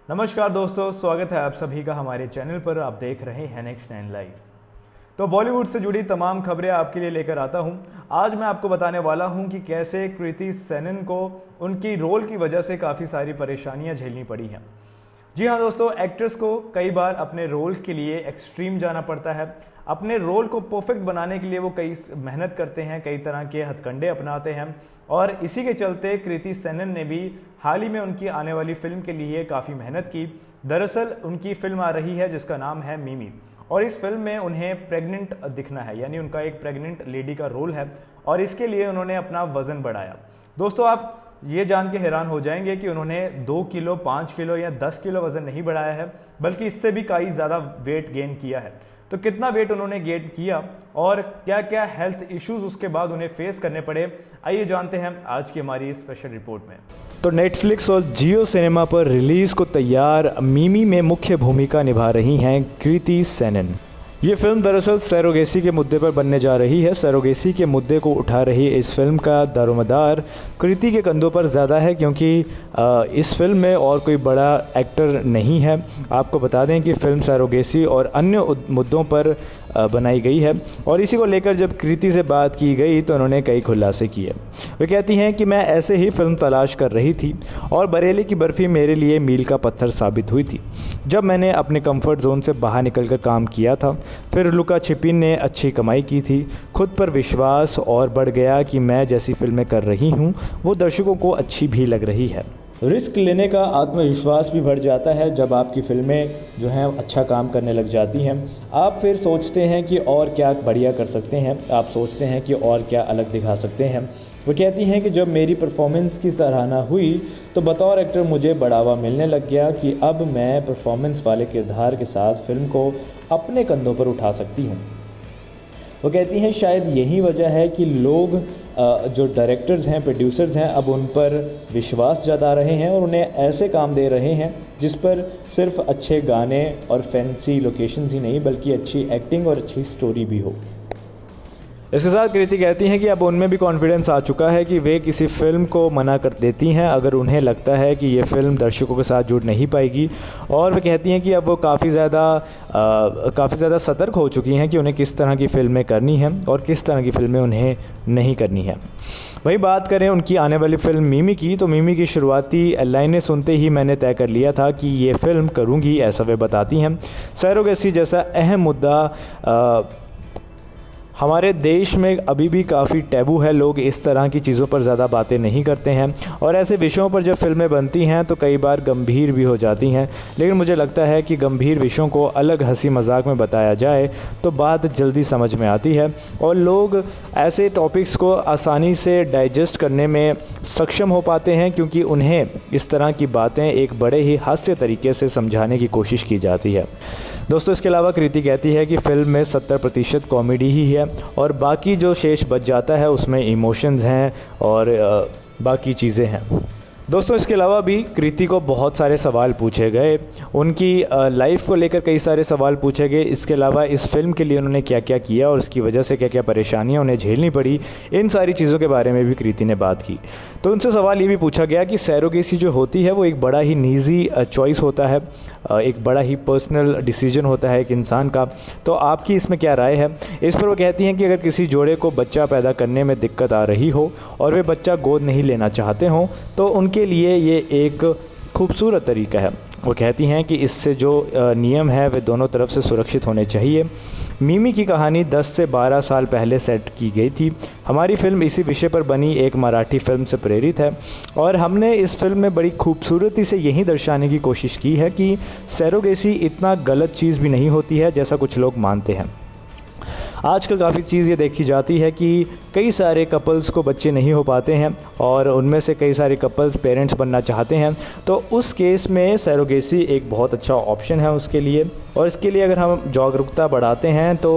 नमस्कार दोस्तों, स्वागत है आप सभी का हमारे चैनल पर। आप देख रहे हैं नेक्स्ट 9 लाइव। तो बॉलीवुड से जुड़ी तमाम खबरें आपके लिए लेकर आता हूं। आज मैं आपको बताने वाला हूं कि कैसे कृति सेनन को उनकी रोल की वजह से काफ़ी सारी परेशानियां झेलनी पड़ी हैं। जी हाँ दोस्तों, एक्ट्रेस को कई बार अपने रोल के लिए एक्सट्रीम जाना पड़ता है। अपने रोल को परफेक्ट बनाने के लिए वो कई मेहनत करते हैं, कई तरह के हथकंडे अपनाते हैं और इसी के चलते कृति सेनन ने भी हाल ही में उनकी आने वाली फिल्म के लिए काफ़ी मेहनत की। दरअसल उनकी फिल्म आ रही है जिसका नाम है मिमी और इस फिल्म में उन्हें प्रेग्नेंट दिखना है, यानी उनका एक प्रेग्नेंट लेडी का रोल है और इसके लिए उन्होंने अपना वज़न बढ़ाया। दोस्तों, आप ये जान के हैरान हो जाएंगे कि उन्होंने 2 किलो, 5 किलो या 10 किलो वज़न नहीं बढ़ाया है, बल्कि इससे भी कई ज़्यादा वेट गेन किया है। तो कितना वेट उन्होंने गेन किया और क्या क्या हेल्थ इश्यूज उसके बाद उन्हें फेस करने पड़े, आइए जानते हैं आज की हमारी स्पेशल रिपोर्ट में। तो नेटफ्लिक्स और जियो सिनेमा पर रिलीज़ को तैयार मिमी में मुख्य भूमिका निभा रही हैं कृति सेनन। ये फिल्म दरअसल सरोगेसी के मुद्दे पर बनने जा रही है। सरोगेसी के मुद्दे को उठा रही इस फिल्म का दारोमदार कृति के कंधों पर ज़्यादा है, क्योंकि इस फिल्म में और कोई बड़ा एक्टर नहीं है। आपको बता दें कि फिल्म सरोगेसी और अन्य मुद्दों पर बनाई गई है और इसी को लेकर जब कृति से बात की गई तो उन्होंने कई खुलासे किए। वे कहती हैं कि मैं ऐसे ही फिल्म तलाश कर रही थी और बरेली की बर्फ़ी मेरे लिए मील का पत्थर साबित हुई थी। जब मैंने अपने कंफर्ट जोन से बाहर निकलकर काम किया था, फिर लुका छिपी ने अच्छी कमाई की थी, खुद पर विश्वास और बढ़ गया कि मैं जैसी फिल्में कर रही हूँ वो दर्शकों को अच्छी भी लग रही है। रिस्क लेने का आत्मविश्वास भी बढ़ जाता है जब आपकी फिल्में जो हैं अच्छा काम करने लग जाती हैं। आप फिर सोचते हैं कि और क्या बढ़िया कर सकते हैं, आप सोचते हैं कि और क्या अलग दिखा सकते हैं। वो कहती हैं कि जब मेरी परफॉर्मेंस की सराहना हुई तो बतौर एक्टर मुझे बढ़ावा मिलने लग गया कि अब मैं परफॉर्मेंस वाले किरदार के साथ फिल्म को अपने कंधों पर उठा सकती हूँ। वो कहती हैं शायद यही वजह है कि लोग जो डायरेक्टर्स हैं, प्रोड्यूसर्स हैं, अब उन पर विश्वास जता रहे हैं और उन्हें ऐसे काम दे रहे हैं जिस पर सिर्फ अच्छे गाने और फैंसी लोकेशंस ही नहीं बल्कि अच्छी एक्टिंग और अच्छी स्टोरी भी हो। इसके साथ कृति कहती हैं कि अब उनमें भी कॉन्फिडेंस आ चुका है कि वे किसी फ़िल्म को मना कर देती हैं अगर उन्हें लगता है कि ये फ़िल्म दर्शकों के साथ जुड़ नहीं पाएगी। और वे कहती हैं कि अब वो काफ़ी ज़्यादा सतर्क हो चुकी हैं कि उन्हें किस तरह की फ़िल्में करनी हैं और किस तरह की फ़िल्में उन्हें नहीं करनी है। वही बात करें उनकी आने वाली फ़िल्म मिमी की, तो मिमी की शुरुआती लाइनें सुनते ही मैंने तय कर लिया था कि ये फ़िल्म करूँगी, ऐसा वे बताती हैं। सरोगेसी जैसा अहम मुद्दा हमारे देश में अभी भी काफ़ी टैबू है। लोग इस तरह की चीज़ों पर ज़्यादा बातें नहीं करते हैं और ऐसे विषयों पर जब फिल्में बनती हैं तो कई बार गंभीर भी हो जाती हैं। लेकिन मुझे लगता है कि गंभीर विषयों को अलग हंसी मजाक में बताया जाए तो बात जल्दी समझ में आती है और लोग ऐसे टॉपिक्स को आसानी से डाइजेस्ट करने में सक्षम हो पाते हैं, क्योंकि उन्हें इस तरह की बातें एक बड़े ही हास्य तरीके से समझाने की कोशिश की जाती है। दोस्तों, इसके अलावा कृति कहती है कि फ़िल्म में 70% कॉमेडी ही है और बाकी जो शेष बच जाता है उसमें इमोशंस हैं और बाकी चीज़ें हैं। दोस्तों, इसके अलावा भी कृति को बहुत सारे सवाल पूछे गए, उनकी लाइफ को लेकर कई सारे सवाल पूछे गए। इसके अलावा इस फिल्म के लिए उन्होंने क्या क्या किया और उसकी वजह से क्या क्या परेशानियां उन्हें झेलनी पड़ी, इन सारी चीज़ों के बारे में भी कृति ने बात की। तो उनसे सवाल ये भी पूछा गया कि सरोगेसी जो होती है वो एक बड़ा ही निजी चॉइस होता है, एक बड़ा ही पर्सनल डिसीजन होता है एक इंसान का। तो आपकी इसमें क्या राय है? इस पर वो कहती हैं कि अगर किसी जोड़े को बच्चा पैदा करने में दिक्कत आ रही हो और वे बच्चा गोद नहीं लेना चाहते हों तो उनके लिए ये एक खूबसूरत तरीका है। वो कहती हैं कि इससे जो नियम है वे दोनों तरफ से सुरक्षित होने चाहिए। मिमी की कहानी 10 से 12 साल पहले सेट की गई थी। हमारी फ़िल्म इसी विषय पर बनी एक मराठी फ़िल्म से प्रेरित है और हमने इस फिल्म में बड़ी खूबसूरती से यही दर्शाने की कोशिश की है कि सरोगेसी इतना गलत चीज़ भी नहीं होती है जैसा कुछ लोग मानते हैं। आजकल काफ़ी चीज़ ये देखी जाती है कि कई सारे कपल्स को बच्चे नहीं हो पाते हैं और उनमें से कई सारे कपल्स पेरेंट्स बनना चाहते हैं, तो उस केस में सरोगेसी एक बहुत अच्छा ऑप्शन है उसके लिए। और इसके लिए अगर हम जागरूकता बढ़ाते हैं तो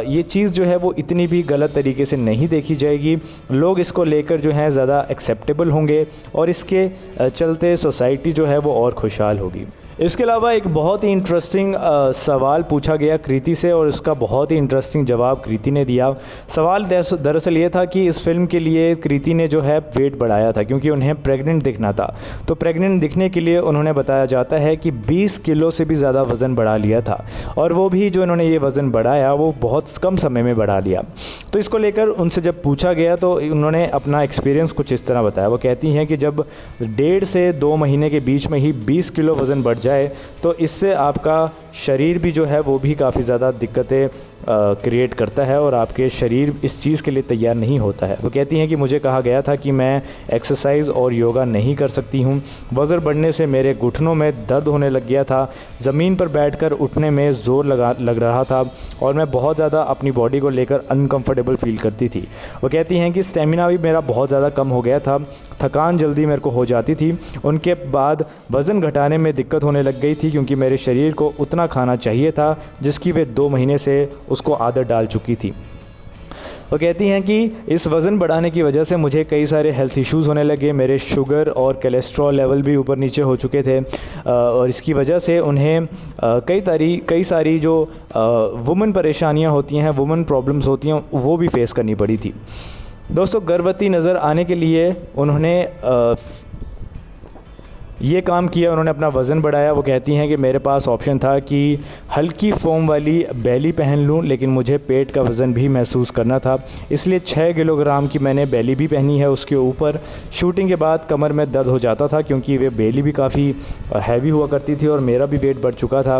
ये चीज़ जो है वो इतनी भी गलत तरीके से नहीं देखी जाएगी। लोग इसको लेकर जो है ज़्यादा एक्सेप्टेबल होंगे और इसके चलते सोसाइटी जो है वो और खुशहाल होगी। इसके अलावा एक बहुत ही इंटरेस्टिंग सवाल पूछा गया कृति से और उसका बहुत ही इंटरेस्टिंग जवाब कृति ने दिया। सवाल दरअसल ये था कि इस फिल्म के लिए कृति ने जो है वेट बढ़ाया था क्योंकि उन्हें प्रेग्नेंट दिखना था। तो प्रेग्नेंट दिखने के लिए उन्होंने बताया जाता है कि 20 किलो से भी ज़्यादा वज़न बढ़ा लिया था और वो भी जो इन्होंने ये वज़न बढ़ाया वो बहुत कम समय में बढ़ा लिया। तो इसको लेकर उनसे जब पूछा गया तो उन्होंने अपना एक्सपीरियंस कुछ इस तरह बताया। वो कहती हैं कि जब 1.5 से 2 महीने के बीच में ही 20 किलो वज़न बढ़ जाए तो इससे आपका शरीर भी जो है वो भी काफ़ी ज़्यादा दिक्कतें क्रिएट करता है और आपके शरीर इस चीज़ के लिए तैयार नहीं होता है। वो कहती हैं कि मुझे कहा गया था कि मैं एक्सरसाइज और योगा नहीं कर सकती हूँ। वज़न बढ़ने से मेरे घुटनों में दर्द होने लग गया था, ज़मीन पर बैठकर उठने में ज़ोर लग रहा था और मैं बहुत ज़्यादा अपनी बॉडी को लेकर अनकंफर्टेबल फील करती थी। वो कहती हैं कि स्टेमिना भी मेरा बहुत ज़्यादा कम हो गया था, थकान जल्दी मेरे को हो जाती थी। उनके बाद वज़न घटाने में दिक्कत होने लग गई थी क्योंकि मेरे शरीर को उतना खाना चाहिए था जिसकी वे 2 महीने से उसको आदत डाल चुकी थी। वो कहती हैं कि इस वज़न बढ़ाने की वजह से मुझे कई सारे हेल्थ इश्यूज़ होने लगे, मेरे शुगर और कोलेस्ट्रॉल लेवल भी ऊपर नीचे हो चुके थे और इसकी वजह से उन्हें कई सारी जो वुमेन परेशानियां होती हैं, वुमेन प्रॉब्लम्स होती हैं, वो भी फेस करनी पड़ी थी। दोस्तों, गर्भवती नज़र आने के लिए उन्होंने ये काम किया, उन्होंने अपना वज़न बढ़ाया। वो कहती हैं कि मेरे पास ऑप्शन था कि हल्की फोम वाली बेली पहन लूं, लेकिन मुझे पेट का वज़न भी महसूस करना था, इसलिए 6 किलोग्राम की मैंने बेली भी पहनी है। उसके ऊपर शूटिंग के बाद कमर में दर्द हो जाता था क्योंकि वे बेली भी काफ़ी हैवी हुआ करती थी और मेरा भी वेट बढ़ चुका था।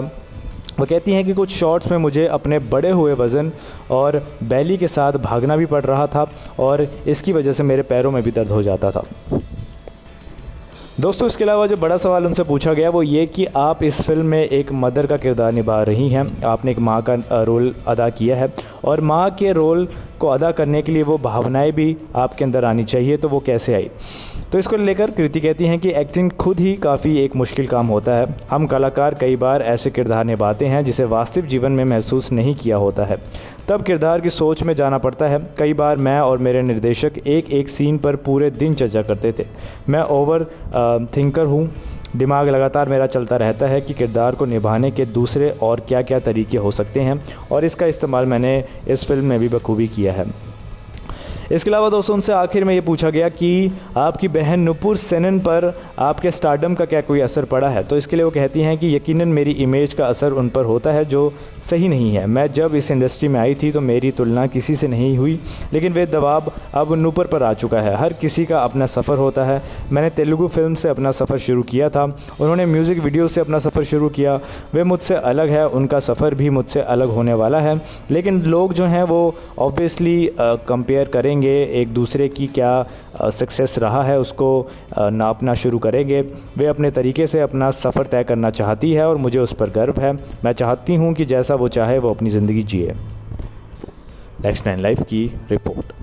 वो कहती हैं कि कुछ शॉट्स में मुझे अपने बड़े हुए वज़न और बेली के साथ भागना भी पड़ रहा था और इसकी वजह से मेरे पैरों में भी दर्द हो जाता था। दोस्तों, इसके अलावा जो बड़ा सवाल उनसे पूछा गया वो ये कि आप इस फिल्म में एक मदर का किरदार निभा रही हैं, आपने एक माँ का रोल अदा किया है और माँ के रोल को अदा करने के लिए वो भावनाएं भी आपके अंदर आनी चाहिए, तो वो कैसे आई? तो इसको लेकर कृति कहती हैं कि एक्टिंग खुद ही काफ़ी एक मुश्किल काम होता है। हम कलाकार कई बार ऐसे किरदार निभाते हैं जिसे वास्तविक जीवन में महसूस नहीं किया होता है, तब किरदार की सोच में जाना पड़ता है। कई बार मैं और मेरे निर्देशक एक एक सीन पर पूरे दिन चर्चा करते थे। मैं ओवर थिंकर हूँ, दिमाग लगातार मेरा चलता रहता है कि किरदार को निभाने के दूसरे और क्या क्या तरीके हो सकते हैं और इसका इस्तेमाल मैंने इस फिल्म में भी बखूबी किया है। इसके अलावा दोस्तों, उनसे आखिर में ये पूछा गया कि आपकी बहन नुपुर सेनन पर आपके स्टारडम का क्या कोई असर पड़ा है? तो इसके लिए वो कहती हैं कि यकीनन मेरी इमेज का असर उन पर होता है जो सही नहीं है। मैं जब इस इंडस्ट्री में आई थी तो मेरी तुलना किसी से नहीं हुई, लेकिन वे दबाव अब नुपुर पर आ चुका है। हर किसी का अपना सफ़र होता है। मैंने तेलुगु फिल्म से अपना सफ़र शुरू किया था, उन्होंने म्यूज़िक वीडियो से अपना सफ़र शुरू किया। वे मुझसे अलग है, उनका सफ़र भी मुझसे अलग होने वाला है, लेकिन लोग जो हैं वो ऑब्वियसली कंपेयर करेंगे, एक दूसरे की क्या सक्सेस रहा है उसको नापना शुरू करेंगे। वे अपने तरीके से अपना सफ़र तय करना चाहती है और मुझे उस पर गर्व है। मैं चाहती हूँ कि जैसा वो चाहे वो अपनी ज़िंदगी जिए। नेक्स्ट 9 लाइफ की रिपोर्ट।